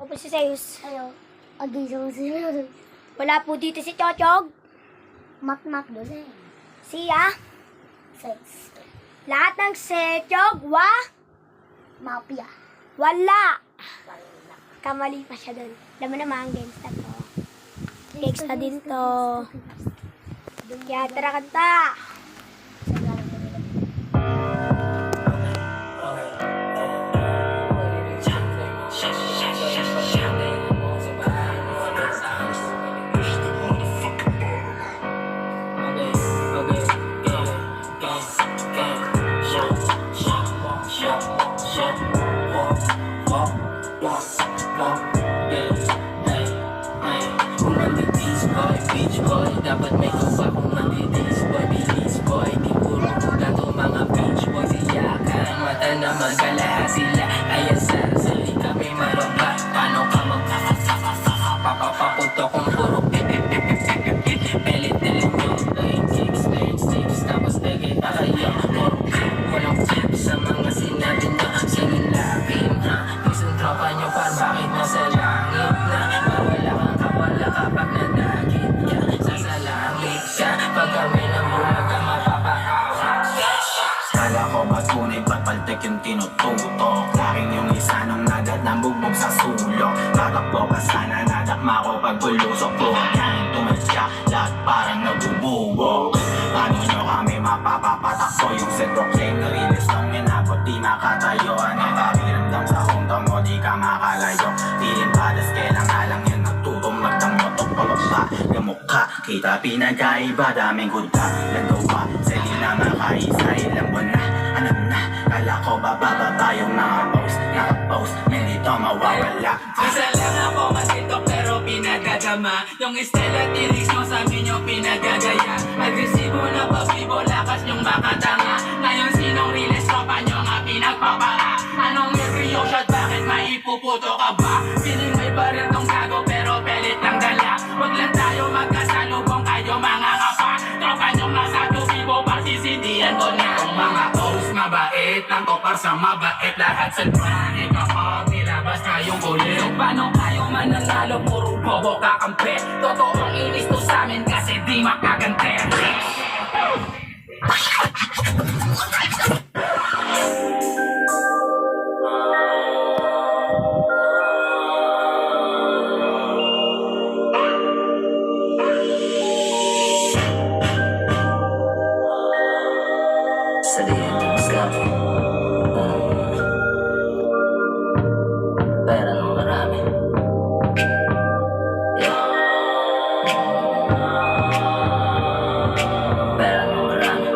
Ako po si Zeus. Ayaw. Agisang siya. Wala po dito si Chochog. Mak-mak doon eh. Siya. Sex. Lahat ng Sechog, Mafia. wala. Kamali pa siya doon. Alam mo naman, gangsta to. Gangsta din to. Kaya tara kanta. Dapat may kuha kung mandidilis boy, bilis boy. Di puro gato mga beach boys. Iyakan, mata naman kalahat sila. Kaya sarasali kami mababa. Paano ka papapapunto kung puro pelit nila nyo. Laying six, tapos legay pa kayo. Puro walang tip sa mga sinabi nyo. Singin lakim ha, isang tropa nyo par bakit nasa langit na. Mawala kang kawala kapag nadagit ka. Pag kami ng bumaga mapapaawa. Kala ko ba tunay papaltek yung tinututok. Laking yung isa nung nadat na bugbog sa sulok. Tatakbo ka sana nadakma ko pag bulusok ko. Yan tumadya, lahat parang nagbubuwok. Paano nyo kami mapapapatakbo? Yung set proclaim na rilis nung inabot di makatayo. Ano pakiramdam sa hometown mo di ka makalayo. Piling padas kailang alang yan nagtutumag ng motok paloksa. Mukha, kita pinagkaiba, daming kuta. Landaw pa, sali na makaisa, ilang buwan na. Alam na, kala ko bababa yung naka-post, hindi to mawawala. Isa lang ako matitok pero pinagagama. Yung estela lyrics mo sa amin yung pinagagaya. Agresibo na pabibo, lakas yung makatanga. Ngayon sinong release ko pa nyo nga pinagpapala. Anong review shot, bakit maipuputo ka ba? Piling may baril tong gago pero pelit lang dala. Huwag lang tayo magkasalubong kayo mga kapa. Tropa nyong nasa tubibo, pasisindihan ko na. Ang mga toast mabait, ang kopar sa mabait. Lahat sa drone, kapag nilabas na yung kulit. So paano kayo mananalo, puro bobo kakampi. Totoong inis to sa amin kasi di makagante. Sabihin ng maskapo pera ng marami. Yeah. Pera ng marami.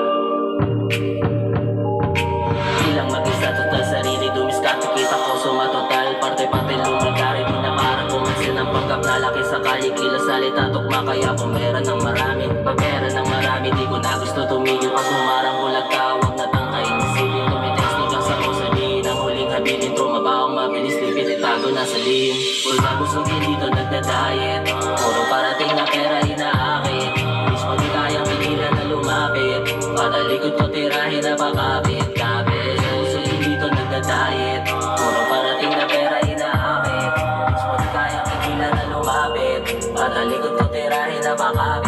Ilang mag-isa total sarili dumiskat. Kita ko sumatotal. Parte-parte lumagari. Di na parang kumansin ang pagkap na laki sa kalye. Kila salita tukma kaya kung pera ng marami. Pag pera ng marami di ko na gusto tumigil. Pag humarang bulag ka huwag na tangkain. Isipin tumitexting ka sa usabihin. Ang huling habilin trumabaho mabilis lipit itago na sa lihim. Pulga busugin dito nagdadayet. Puro parating na pera inaakit. Mismo di kayang pigilan na lumapit. Patalikod ko tirahin na pakapit. Kapit busugin dito nagdadayet. Puro parating na pera inaakit. Mismo di kayang pigilan na lumapit. Patalikod ko tirahin na pakapit.